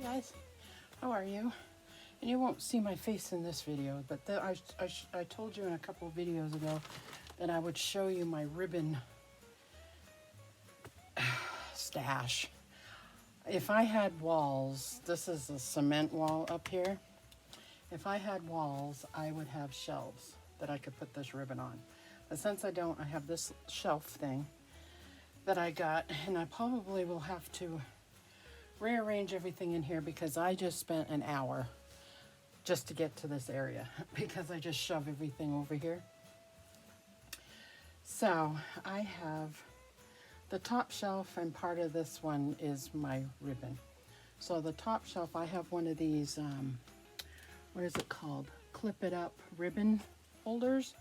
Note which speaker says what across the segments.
Speaker 1: guys, how are you? And you won't see my face in this video, but I told you in a couple of videos ago that I would show you my ribbon stash. If I had walls, this is a cement wall up here. If I had walls, I would have shelves that I could put this ribbon on. But since I don't, I have this shelf thing that I got, and I probably will have to rearrange everything in here because I just spent an hour just to get to this area because I just shove everything over here. So I have the top shelf, and part of this one is my ribbon. So the top shelf, I have one of these, what is it called? Clip it up ribbon holders.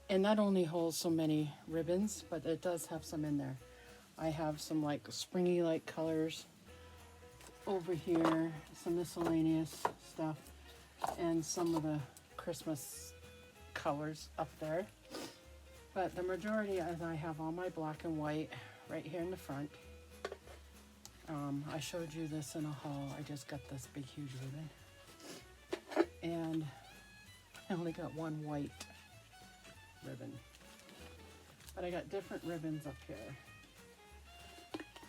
Speaker 1: And that only holds so many ribbons, but it does have some in there. I have some like springy like colors over here, some miscellaneous stuff, and some of the Christmas colors up there. But the majority is I have all my black and white right here in the front. I showed you this in a haul. I just got this big huge ribbon. And I only got one white ribbon. But I got different ribbons up here.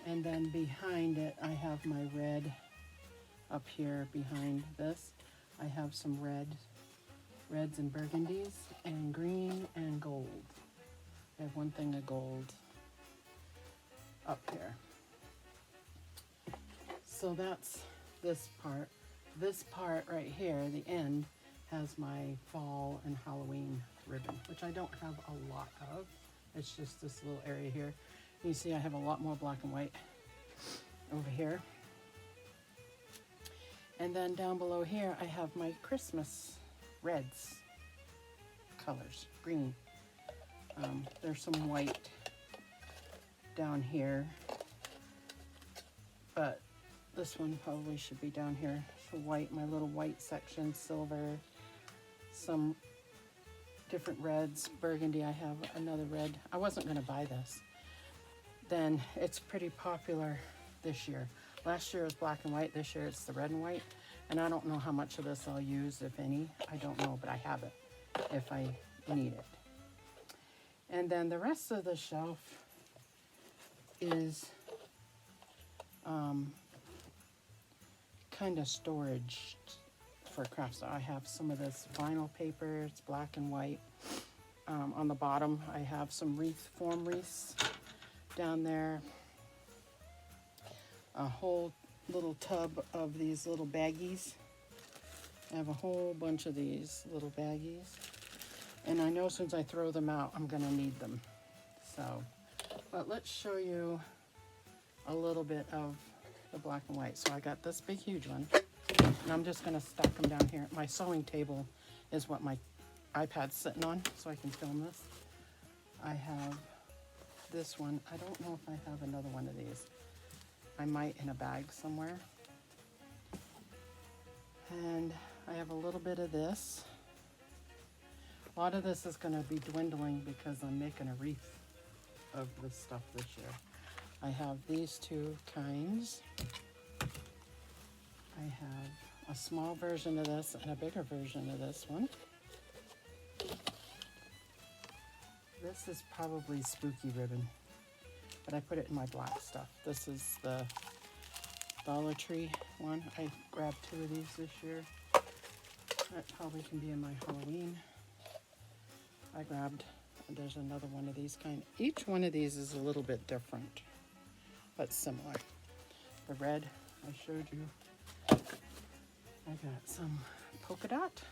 Speaker 1: And then behind it, I have my red up here behind this. I have some reds and burgundies, and green and gold. I have one thing of gold up here. So that's this part. This part right here, the end, has my fall and Halloween ribbon, which I don't have a lot of. It's just this little area here. You see I have a lot more black and white over here. And then down below here I have my Christmas reds colors, green. There's some white down here, but this one probably should be down here. So white, my little white section, silver, some different reds, burgundy. I have another red. I wasn't going to buy this. Then it's pretty popular this year. Last year it was black and white. This year it's the red and white. And I don't know how much of this I'll use, if any. I don't know, but I have it if I need it. And then the rest of the shelf is kind of storage for crafts. So I have some of this vinyl paper. It's black and white. On the bottom I have some foam wreaths down there. A whole little tub of these little baggies. I have a whole bunch of these little baggies. And I know since I throw them out, I'm gonna need them. So, but let's show you a little bit of the black and white. So I got this big, huge one. And I'm just gonna stack them down here. My sewing table is what my iPad's sitting on, so I can film this. I have this one. I don't know if I have another one of these. I might in a bag somewhere. And I have a little bit of this. A lot of this is going to be dwindling because I'm making a wreath of this stuff this year. I have these two kinds. I have a small version of this and a bigger version of this one. This is probably spooky ribbon, but I put it in my black stuff. This is the Dollar Tree one. I grabbed 2 of these this year. That probably can be in my Halloween. I grabbed, there's another one of these kind. Each one of these is a little bit different, but similar. The red I showed you. I got some polka dot.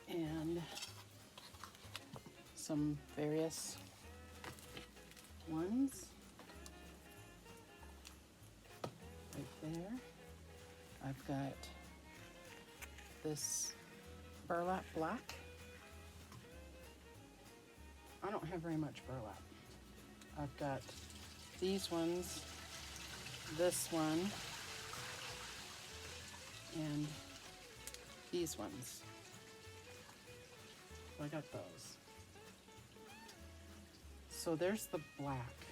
Speaker 1: And some various ones right there. I've got this burlap black. I don't have very much burlap. I've got these ones, this one, and these ones. So I got those. So there's the black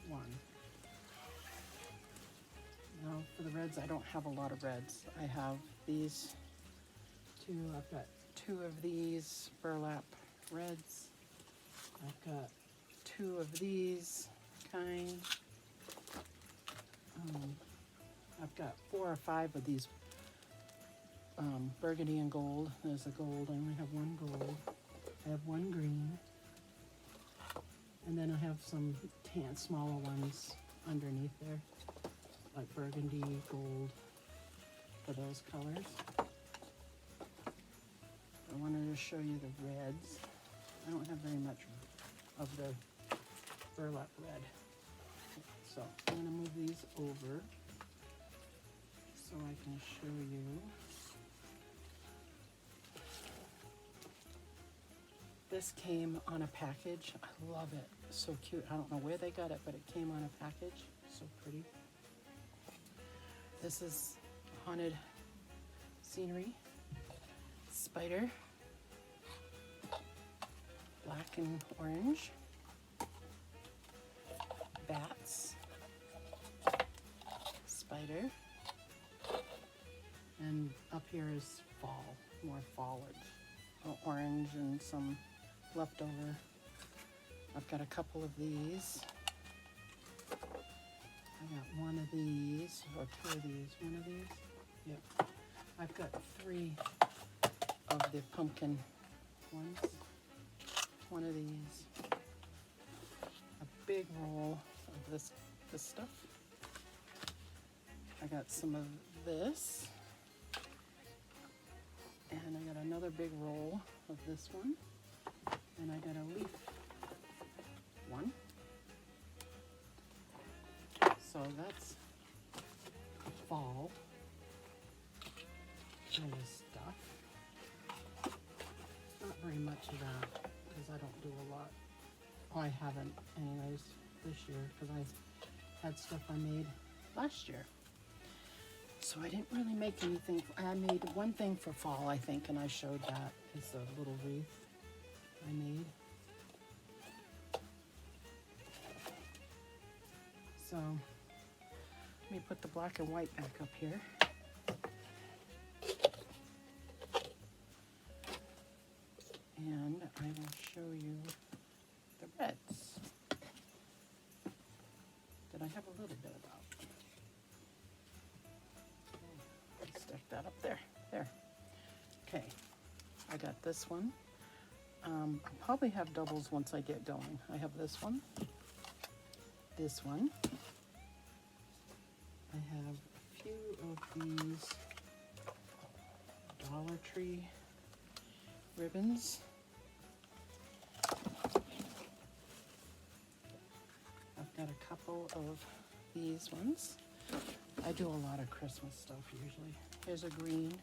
Speaker 1: one. Now for the reds, I don't have a lot of reds. I have these two. I've got two of these burlap reds. I've got two of these kind. I've got 4 or 5 of these burgundy and gold. There's a gold. I only have one gold. I have one green. And then I have some tan, smaller ones underneath there, like burgundy, gold, for those colors. I wanted to show you the reds. I don't have very much of the burlap red. So I'm going to move these over so I can show you. This came on a package. I love it. So cute. I don't know where they got it, but it came on a package. So pretty. This is haunted scenery. Spider. Black and orange. Bats. Spider. And up here is fall. More foliage. Orange and some leftover. I've got a couple of these. I got one of these, or 2 of these. One of these? Yep. I've got 3 of the pumpkin ones. One of these. A big roll of this stuff. I got some of this. And I got another big roll of this one. And I got a leaf one. So that's fall kind of stuff. Not very much of that because I don't do a lot. Oh, I haven't anyways this year because I had stuff I made last year. So I didn't really make anything. I made one thing for fall, I think, and I showed that. It's a little wreath I made. So let me put the black and white back up here. And I will show you the reds that I have a little bit about. Stick that up there. There. Okay. I got this one. I'll probably have doubles once I get going. I have this one. This one. I have a few of these Dollar Tree ribbons. I've got a couple of these ones. I do a lot of Christmas stuff usually. Here's a green.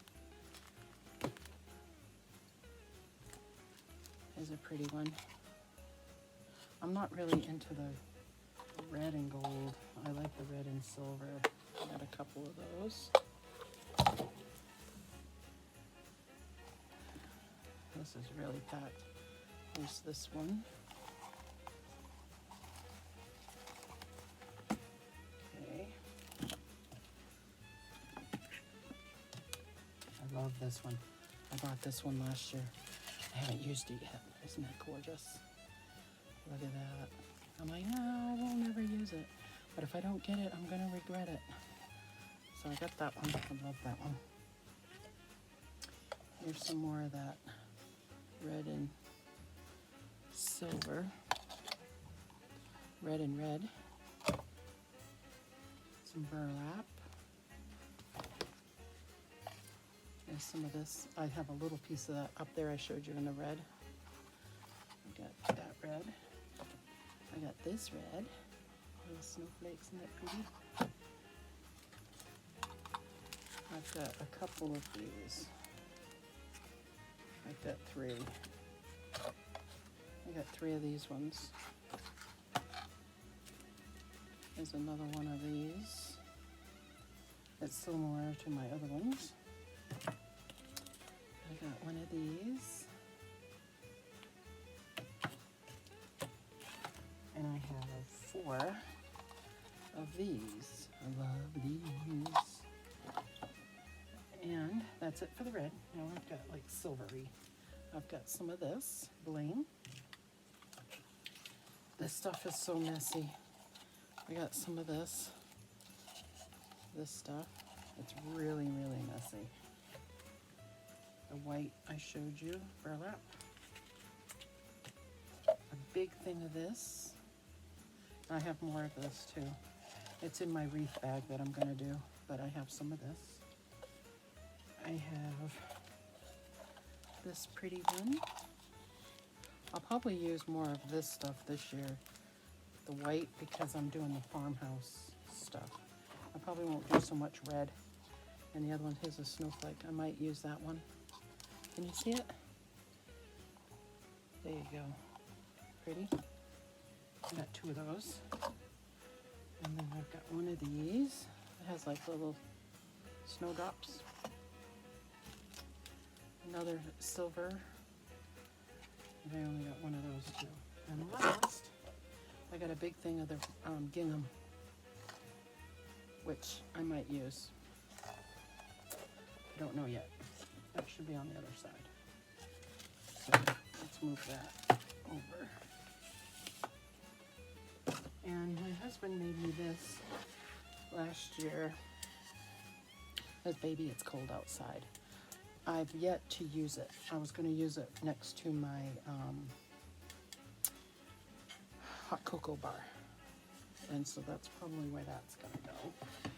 Speaker 1: Here's a pretty one. I'm not really into the red and gold. I like the red and silver. I got a couple of those. This is really packed. Here's this one. Okay. I love this one. I bought this one last year. I haven't used it yet. Isn't that gorgeous? Look at that. I'm like, no, I will never use it. But if I don't get it, I'm going to regret it. So I got that one. I love that one. Here's some more of that red and silver. Red and red. Some burlap. There's some of this. I have a little piece of that up there I showed you in the red. I got that red. I got this red. Little snowflakes, isn't that pretty? I've got a couple of these. I've got 3. I got 3 of these ones. There's another one of these. It's similar to my other ones. I got one of these. And I have 4 of these. I love these. And that's it for the red. Now I've got like silvery. I've got some of this bling. This stuff is so messy. I got some of this stuff. It's really, really messy. The white I showed you, burlap. A big thing of this. I have more of this too. It's in my wreath bag that I'm gonna do, but I have some of this. I have this pretty one. I'll probably use more of this stuff this year. The white, because I'm doing the farmhouse stuff. I probably won't do so much red. And the other one, here's a snowflake. I might use that one. Can you see it? There you go. Pretty. I got two of those. And then I've got one of these. It has like little snowdrops. Another silver. And I only got one of those too. And last, I got a big thing of the gingham, which I might use. I don't know yet. That should be on the other side. So let's move that over. And my husband made me this last year. As baby, it's cold outside. I've yet to use it. I was going to use it next to my hot cocoa bar. And so that's probably where that's going to go.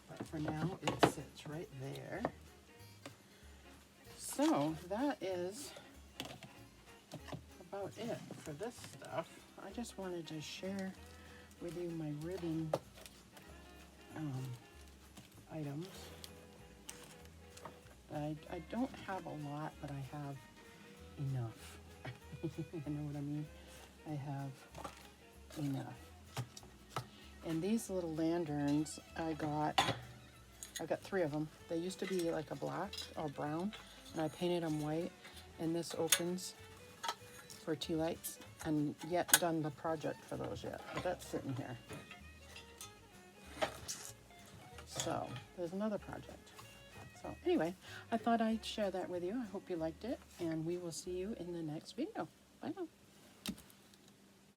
Speaker 1: But for now, it sits right there. So that is about it for this stuff. I just wanted to share with you my ribbon items. I don't have a lot, but I have enough. You know what I mean? I have enough. And these little lanterns I got 3 of them. They used to be like a black or brown, and I painted them white. And this opens for tea lights, and yet done the project for those yet. But that's sitting here. So there's another project. So anyway, I thought I'd share that with you. I hope you liked it, and we will see you in the next video. Bye now.